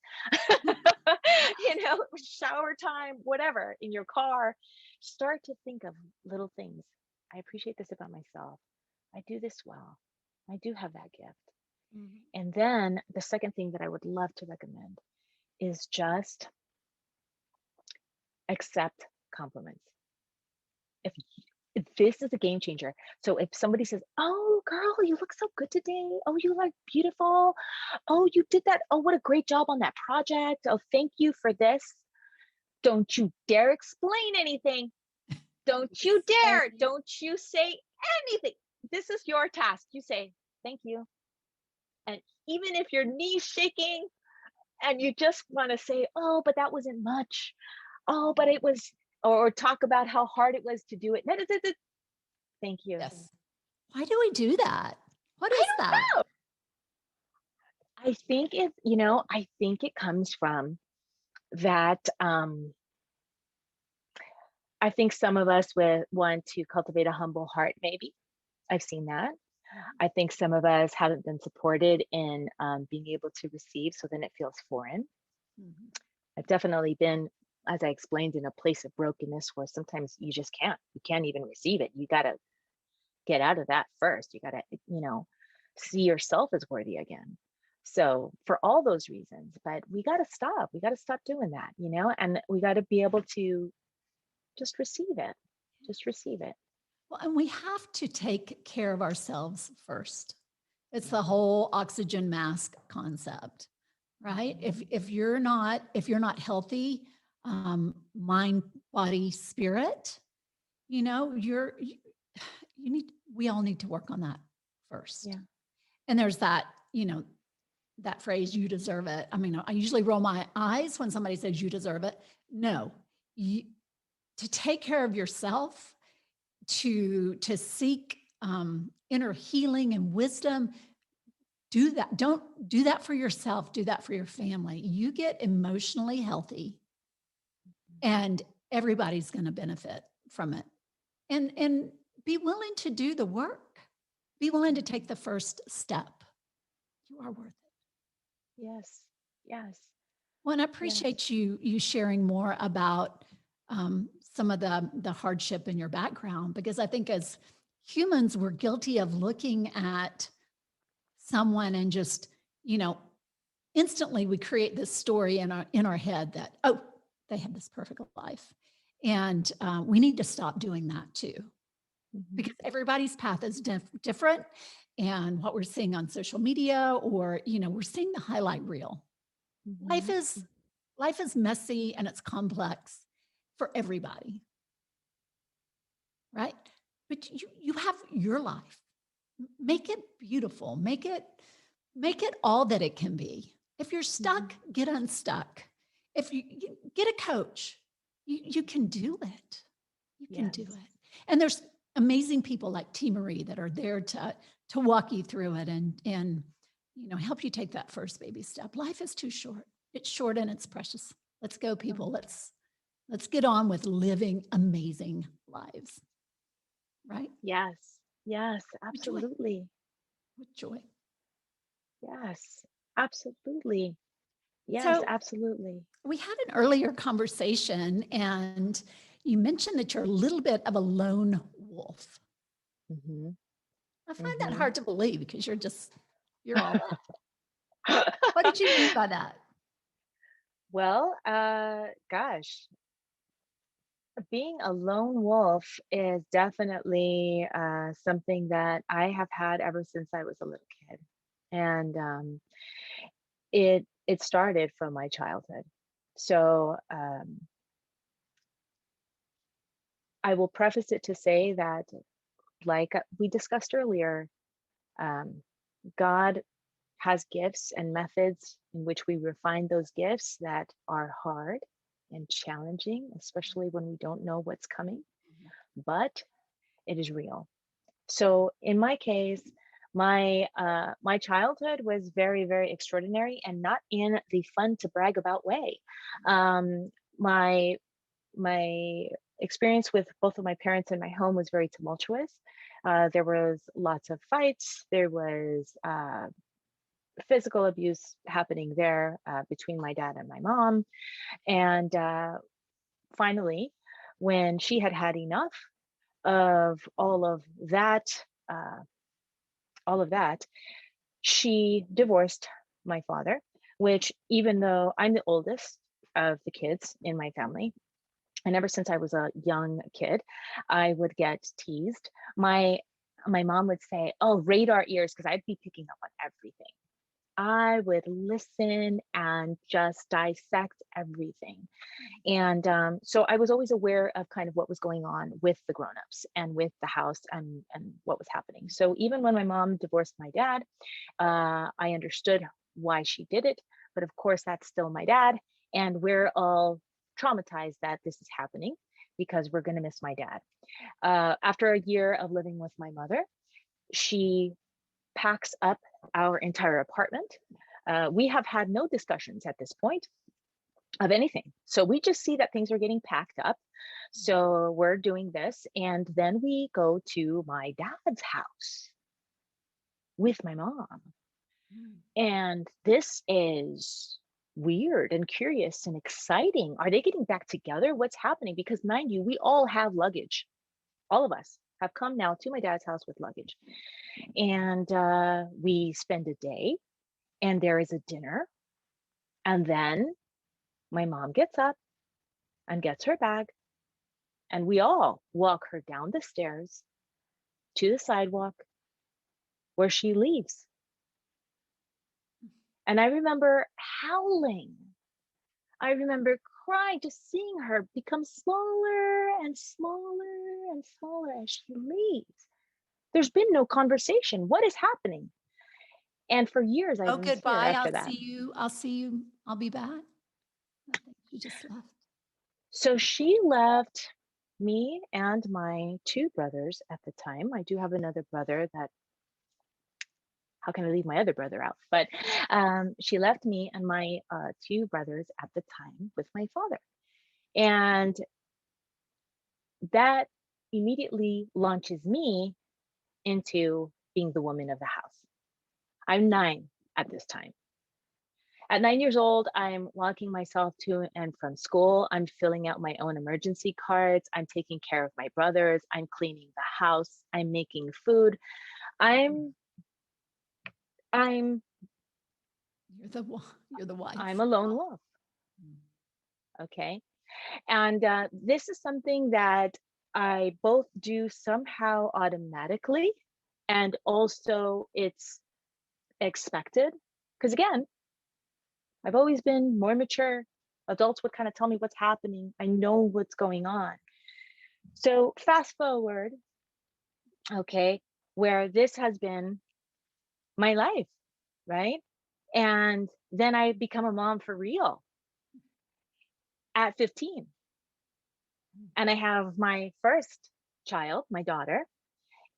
Shower time, whatever, in your car, start to think of little things. I appreciate this about myself. I do this well. I do have that gift. Mhm. And then the second thing that I would love to recommend is just accept compliments. If This is a game changer. So if somebody says, "Oh, girl, you look so good today. Oh, you look beautiful. Oh, you did that. Oh, what a great job on that project. Oh, thank you for this." Don't you dare explain anything. Don't you Thank dare. you. Don't you say anything. This is your task. You say, "Thank you." And even if your knees shaking and you just want to say, "Oh, but that wasn't much. Oh, but it was," or talk about how hard it was to do it. Thank you. Yes. Why do we do that? What I is don't that? know. I think it comes from that. I think some of us would want to cultivate a humble heart, maybe. I've seen that. Mhm. I think some of us haven't been supported in being able to receive, so then it feels foreign. Mhm. I've definitely been, as I explained, in a place of brokenness where sometimes you just can't. You can't even receive it. You got to get out of that first. You got to, see yourself as worthy again. So, for all those reasons, but we got to stop. We got to stop doing that, and we got to be able to just receive it. Just receive it. Well, and we have to take care of ourselves first. It's the Mhm. whole oxygen mask concept, right? Mhm. If you're not healthy, mind, body, spirit, you need we all need to work on that first. Yeah. And there's that, that phrase, you deserve it. I mean, I usually roll my eyes when somebody says you deserve it. No, you, to take care of yourself, to seek inner healing and wisdom, do that. Don't do that for yourself. Do that for your family. You get emotionally healthy, and everybody's going to benefit from it. And be willing to do the work. Be willing to take the first step. You are worth it. Yes. Yes. Well, and I Yes. appreciate you sharing more about some of the hardship in your background, because I think as humans, we're guilty of looking at someone and just, you know, instantly we create this story in our head that, oh, they have this perfect life. And we need to stop doing that too, Mhm. because everybody's path is different. And what we're seeing on social media, or, you know, we're seeing the highlight reel. Life Mhm. is life is messy and it's complex for everybody, right? But you have your life. Make it beautiful. Make it all that it can be. If you're Mhm. stuck, get unstuck. If you get a coach, you can do it. You can Yes. do it. And there's amazing people like Teemaree that are there to walk you through it and you know, help you take that first baby step. Life is too short. It's short and it's precious. Let's go, people. Oh, Let's get on with living amazing lives, right? yes. Yes, With joy. absolutely. With joy. Yes, absolutely. Yes, So absolutely. we had an earlier conversation and you mentioned that you're a little bit of a lone wolf. Mhm. I find that Mhm. hard to believe because you're all that. What did you mean by that? Well, gosh, being a lone wolf is definitely something that I have had ever since I was a little kid, and it started from my childhood. So I will preface it to say that, like we discussed earlier, um, God has gifts and methods in which we refine those gifts that are hard and challenging, especially when we don't know what's coming, but it is real. So in my case, my childhood was very, very extraordinary, and not in the fun to brag about way. Um, my my experience with both of my parents in my home was very tumultuous. There was lots of fights. There was physical abuse happening there between my dad and my mom. And finally, when she had had enough of uh, all of that, she divorced my father. Which, even though I'm the oldest of the kids in my family, and ever since I was a young kid, I would get teased. My mom would say, "Oh, radar ears," because I'd be picking up on everything. I would listen and just dissect everything. And so I was always aware of kind of what was going on with the grown-ups and with the house and what was happening. So even when my mom divorced my dad, I understood why she did it. But of course, that's still my dad. And we're all traumatized that this is happening because we're going to miss my dad. After a year of living with my mother, she packs up our entire apartment. We have had no discussions at this point of anything. So we just see that things are getting packed up. So we're doing this. And then we go to my dad's house with my mom. Mm. And this is weird and curious and exciting. Are they getting back together? What's happening? Because, mind you, we all have luggage. All of us have come now to my dad's house with luggage. And we spend a day, and there is a dinner. And then my mom gets up and gets her bag, and we all walk her down the stairs to the sidewalk where she leaves. And I remember howling. I remember crying, just seeing her become smaller and smaller and smaller as she leaves. There's been no conversation. What is happening? And for years, I Oh, didn't see her goodbye. after that. I'll see you. I'll be back. I think she just left. So she left me and my two brothers at the time. I do have another brother that, how can I leave my other brother out? But she left me and my two brothers at the time with my father. And that immediately launches me into being the woman of the house. I'm 9 at this time. At 9 years old, I'm walking myself to and from school. I'm filling out my own emergency cards. I'm taking care of my brothers. I'm cleaning the house. I'm making food. I'm I'm You're the I'm wife. a lone wolf. Okay. And this is something that I both do somehow automatically, and also it's expected. Because again, I've always been more mature. Adults would kind of tell me what's happening. I know what's going on. So fast forward, okay, where this has been my life, right? And then I become a mom for real at 15. And I have my first child, my daughter.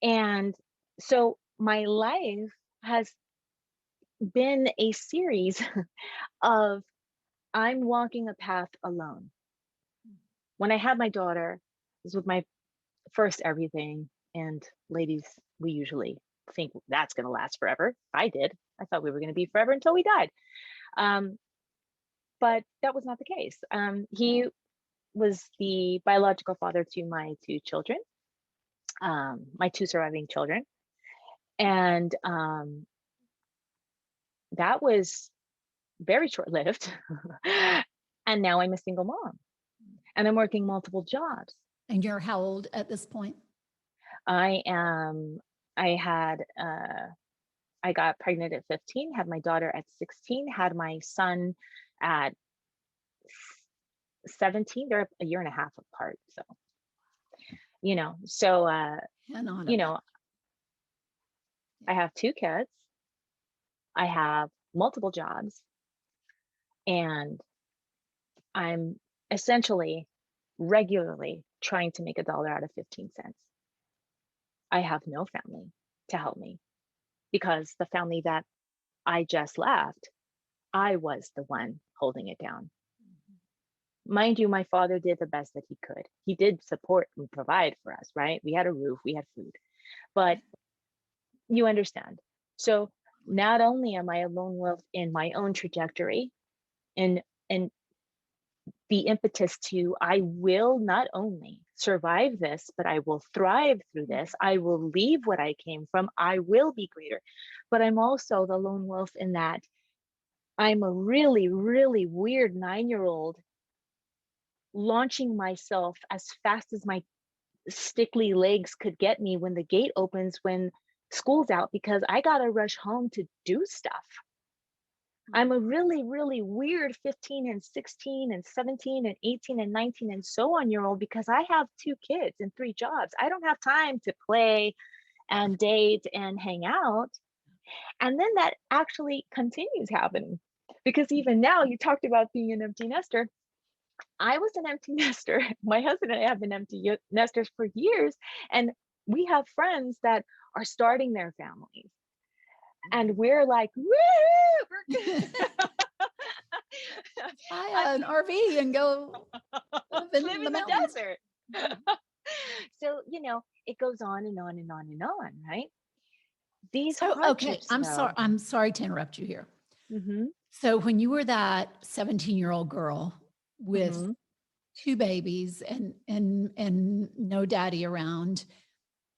And so my life has been a series of I'm walking a path alone. When I had my daughter, this was my first everything. And ladies, we usually think that's going to last forever. I did. I thought we were going to be forever until we died. Um, but that was not the case. He was the biological father to my two children, my two surviving children. And that was very short lived. And now I'm a single mom and I'm working multiple jobs. And you're how old at this point? I am, I had, I got pregnant at 15, had my daughter at 16, had my son at 17. They're a year and a half apart. So, so, And on you about. know, I have two kids, I have multiple jobs, and I'm essentially regularly trying to make a dollar out of 15 cents. I have no family to help me because the family that I just left, I was the one holding it down. Mind you, my father did the best that he could. He did support and provide for us, right? We had a roof, we had food, but you understand. So not only am I a lone wolf in my own trajectory and the impetus to I will not only survive this, but I will thrive through this. I will leave what I came from. I will be greater. But I'm also the lone wolf in that I'm a really, really weird 9-year-old launching myself as fast as my stickly legs could get me when the gate opens when school's out because I got to rush home to do stuff. I'm a really, really weird 15 and 16 and 17 and 18 and 19 and so on year old because I have two kids and three jobs. I don't have time to play and date and hang out. And then that actually continues happening because even now you talked about being an empty nester. I was an empty nester. My husband and I have been empty nesters for years. And we have friends that are starting their families. And we're like, woo! Buy an RV and go live Live in the in the mountains. desert. So, it goes on and on and on and on, right? These So, okay, hardships, though. I'm sorry to interrupt you here. Hmm. So when you were that 17-year-old girl with Hmm. two babies and no daddy around,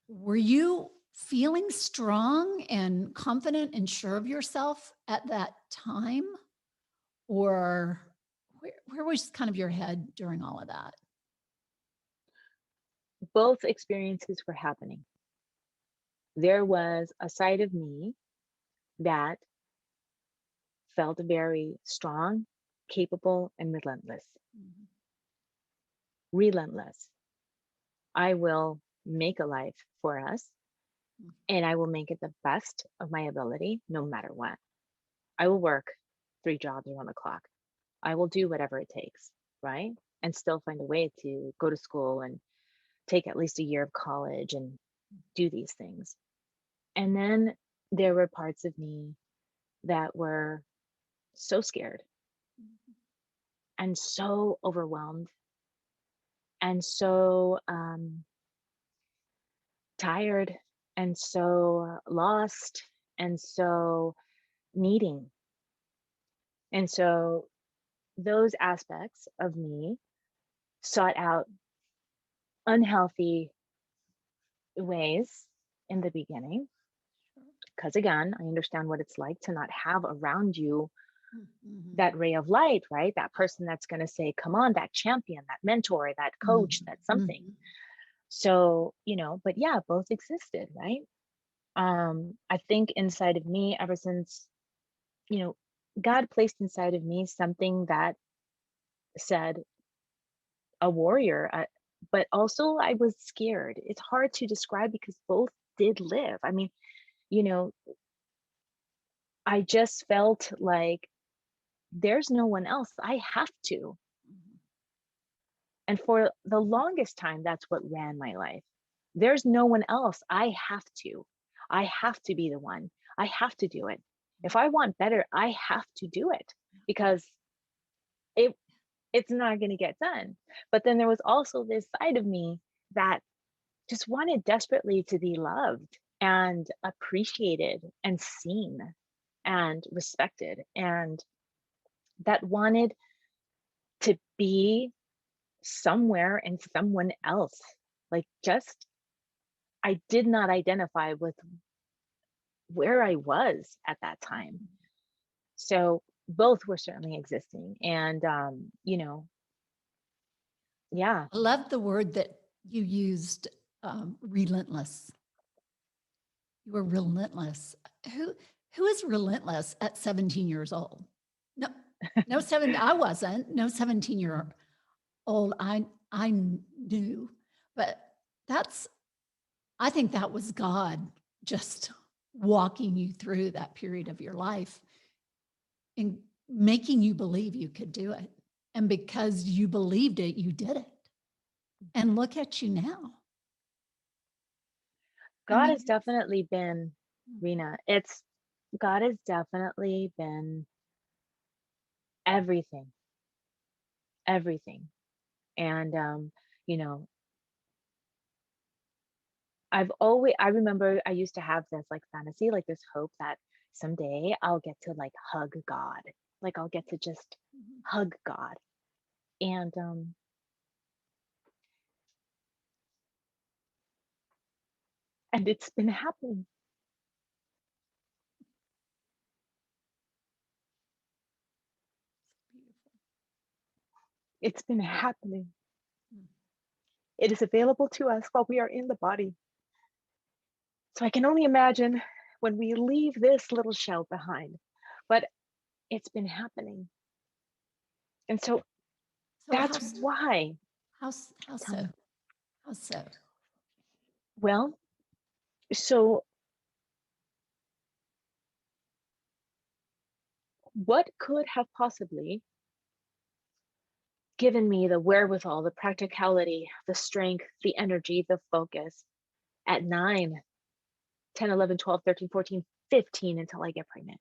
were you feeling strong and confident and sure of yourself at that time? Or where was kind of your head during all of that? Both experiences were happening. There was a side of me that felt very strong, capable, and relentless. Mhm. Relentless. I will make a life for us. Mm. and I will make it the best of my ability no matter what. I will work 3 jobs around the clock. I will do whatever it takes, right? And still find a way to go to school and take at least a year of college and do these things. And then there were parts of me that were so scared and so overwhelmed and so tired and so lost and so needing. And so those aspects of me sought out unhealthy ways in the beginning. Sure. Because again, I understand what it's like to not have around you Mhm. that ray of light, right? That person that's going to say, come on, that champion, that mentor, that coach, Mhm. that something. Mhm. So, but yeah, both existed, right? I think inside of me, ever since, you know, God placed inside of me something that said a warrior, but also I was scared. It's hard to describe because both did live. I mean, you know, I just felt like there's no one else. I have to. Mhm. And for the longest time, that's what ran my life. There's no one else. I have to. I have to be the one. I have to do it. If I want better, I have to do it because it it's not going to get done. But then there was also this side of me that just wanted desperately to be loved and appreciated and seen and respected, and that wanted to be somewhere and someone else. Like, just, I did not identify with where I was at that time. So both were certainly existing. And, yeah. I love the word that you used, relentless. You were relentless. Who who is relentless at 17 years old? No, no I wasn't. No 17-year old I knew. But that's I think that was God just walking you through that period of your life and making you believe you could do it. And because you believed it, you did it. And look at you now. I God mean, has definitely been, mm, Rena, it's, God has definitely been everything, everything. And, you know, I remember I used to have this like fantasy, like this hope that someday I'll get to like hug God. Like I'll get to just mhm. hug God. And, and it's been happening. Beautiful. It's been happening. Mm. It is available to us while we are in the body. So I can only imagine when we leave this little shell behind. But it's been happening. And so So that's why, how tell so? me, How so? well, so what could have possibly given me the wherewithal, the practicality, the strength, the energy, the focus at 9, 10, 11, 12, 13, 14, 15 until I get pregnant?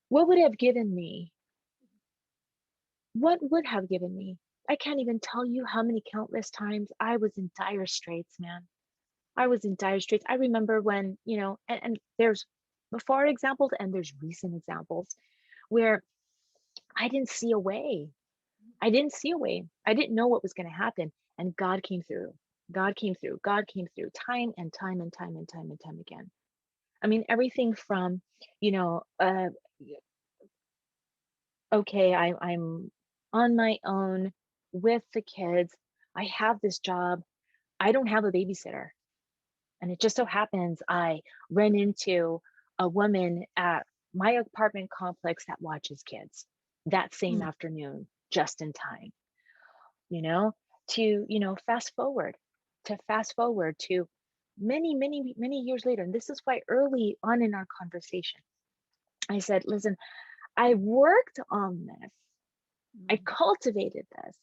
What would have given me? What would have given me? I can't even tell you how many countless times I was in dire straits, man. I was in dire straits. I remember when, and there's before examples and there's recent examples where I didn't see a way. I didn't see a way. I didn't know what was going to happen. And God came through. God came through. God came through time and time and time and time and time again. I mean, everything from, you know, uh, okay, I'm on my own with the kids. I have this job. I don't have a babysitter. And it just so happens I ran into a woman at my apartment complex that watches kids that same Mm. afternoon, just in time, you know, to, fast forward to many years later, and this is why early on in our conversation, I said, listen, I worked on this, I Mm, cultivated this.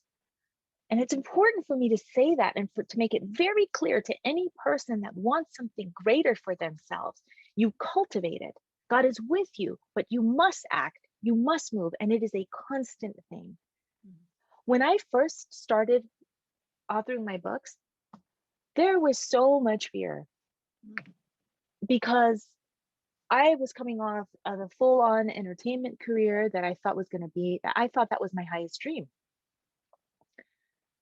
And it's important for me to say that and to make it very clear to any person that wants something greater for themselves. You cultivate it. God is with you, but you must act, you must move, and it is a constant thing. mm, When I first started authoring my books, there was so much fear mm. because I was coming off of a full on entertainment career that I thought was going to be, I thought that was my highest dream,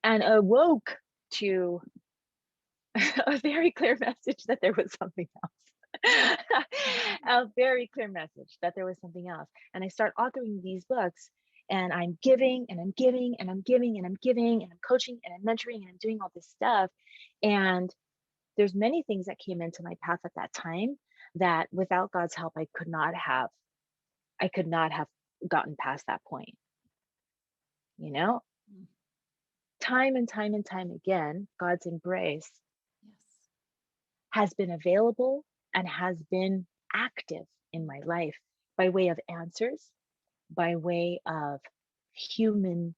and awoke to a very clear message that there was something else. A very clear message that there was something else. And I start authoring these books, and I'm giving and I'm giving and I'm giving and I'm giving and I'm coaching and I'm mentoring and I'm doing all this stuff. And there's many things that came into my path at that time that without God's help, I could not have gotten past that point, you know? Mm. Time and time and time again, God's embrace Yes. has been available and has been active in my life by way of answers, by way of human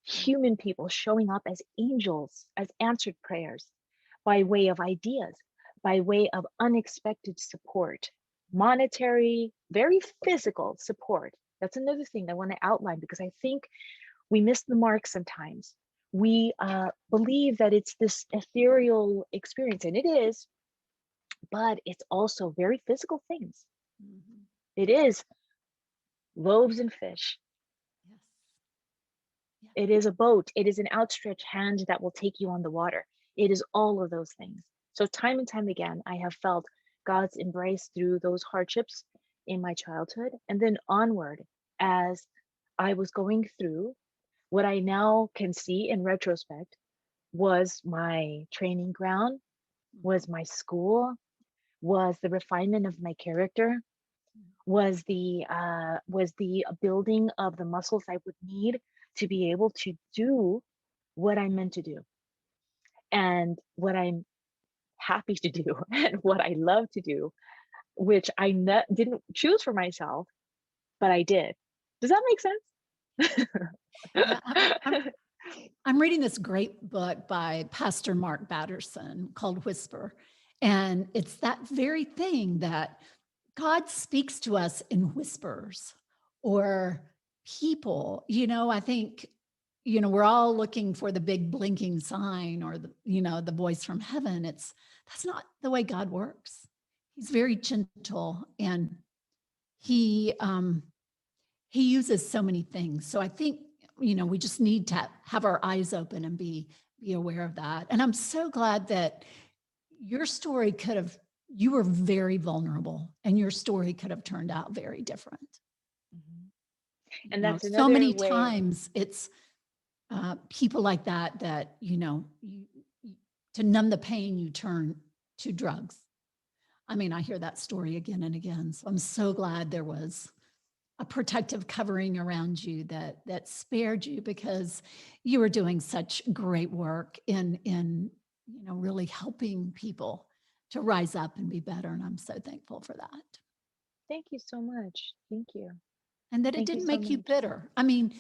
Mm, human people showing up as angels, as answered prayers, by way of ideas, by way of unexpected support, monetary, very physical support. That's another thing I want to outline because I think we miss the mark sometimes. We believe that it's this ethereal experience, and it is, but it's also very physical things. mhm. It is loaves and fish. Yes. Yeah. It is a boat. It is an outstretched hand that will take you on the water. It is all of those things. So, time and time again, I have felt God's embrace through those hardships in my childhood and then onward as I was going through what I now can see in retrospect was my training ground, Mhm, was my school, was the refinement of my character, mm, was the building of the muscles I would need to be able to do what I'm meant to do and what I'm happy to do and what I love to do, which didn't choose for myself, but I did. Does that make sense? yeah. I'm reading this great book by Pastor Mark Batterson called Whisper. And it's that very thing that God speaks to us in whispers or people, I think, we're all looking for the big blinking sign or the voice from heaven. That's not the way God works. He's very gentle and he, um, he uses so many things. So I think, we just need to have our eyes open and be aware of that. And I'm so glad that your story you were very vulnerable and your story could have turned out very different. Mhm. And that's So another many way. times it's people like that, you, to numb the pain, you turn to drugs. I mean, I hear that story again and again. So I'm so glad there was a protective covering around you that spared you because you were doing such great work in really helping people to rise up and be better, and I'm so thankful for that. Thank you so much. Thank you. And that it Thank you didn't so make you much. bitter. I mean,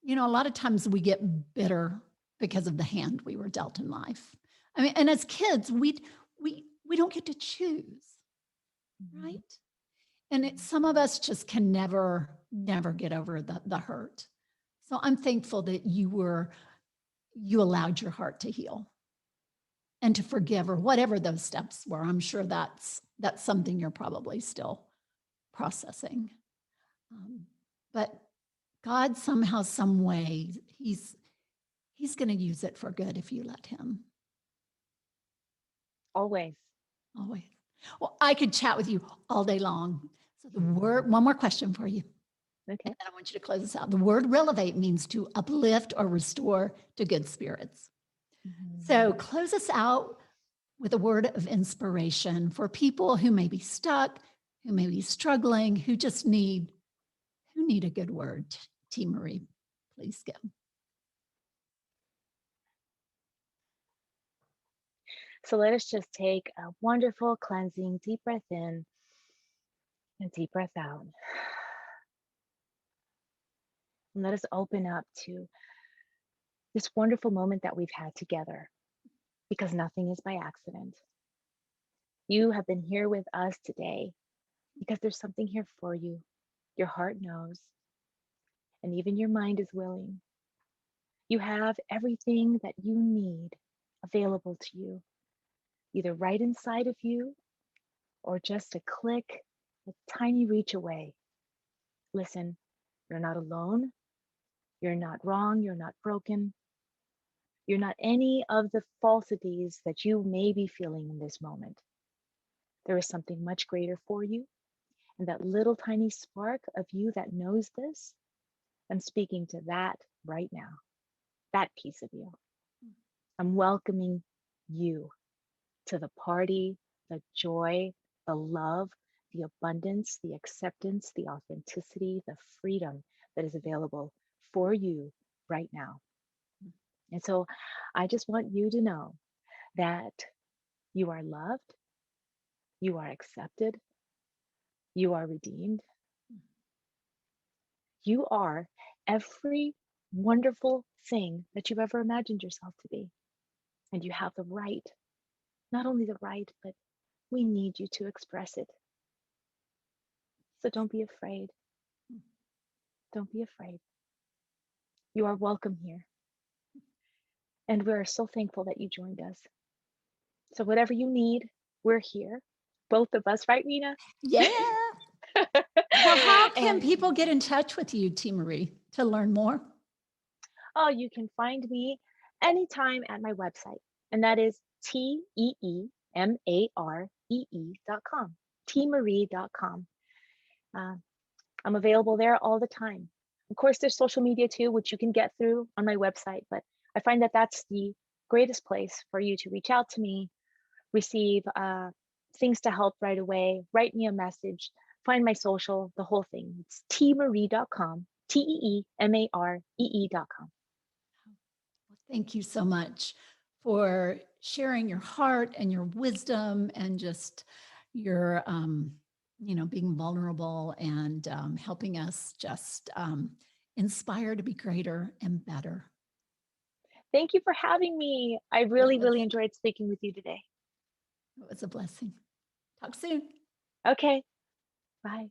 a lot of times we get bitter because of the hand we were dealt in life. I mean, and as kids we don't get to choose, right? Mhm. And Mhm. some of us just can never get over the hurt. So I'm thankful that you allowed your heart to heal and to forgive or whatever those steps were. I'm sure that's something you're probably still processing. Um, but God somehow, some way, He's going to use it for good if you let Him. Always. Always. Well, I could chat with you all day long. So one more question for you. Okay. And I want you to close this out. The word relevate means to uplift or restore to good spirits. So Mhm. close us out with a word of inspiration for people who may be stuck, who may be struggling, who need a good word. Teemaree, please go. So let us just take a wonderful cleansing deep breath in and deep breath out. And let us open up to this wonderful moment that we've had together because nothing is by accident. You have been here with us today because there's something here for you. Your heart knows, and even your mind is willing. You have everything that you need available to you, either right inside of you or just a click, a tiny reach away. Listen, you're not alone. You're not wrong. You're not broken. You're not any of the falsities that you may be feeling in this moment. There is something much greater for you. And that little tiny spark of you that knows this, I'm speaking to that right now, that piece of you. I'm welcoming you to the party, the joy, the love, the abundance, the acceptance, the authenticity, the freedom that is available for you right now. And so I just want you to know that you are loved, you are accepted, you are redeemed, you are every wonderful thing that you've ever imagined yourself to be. And you have the right, not only the right, but we need you to express it. So don't be afraid. Don't be afraid. You are welcome here. And we're so thankful that you joined us. So, whatever you need, we're here. Both of us, right, Rena? Yeah. Well, how can And people get in touch with you, Teemaree, to learn more? oh, you can find me anytime at my website, and that is teemaree.com. Teemaree.com. Uh, I'm available there all the time. Of course, there's social media too, which you can get through on my website, but I find that that's the greatest place for you to reach out to me, receive things to help right away, write me a message, find my social, the whole thing. It's teemaree.com, teemaree.com. Thank you so much for sharing your heart and your wisdom and just your, being vulnerable and helping us just inspire to be greater and better. Thank you for having me. I really, Yes, really enjoyed speaking with you today. it was a blessing. Talk soon. Okay, bye.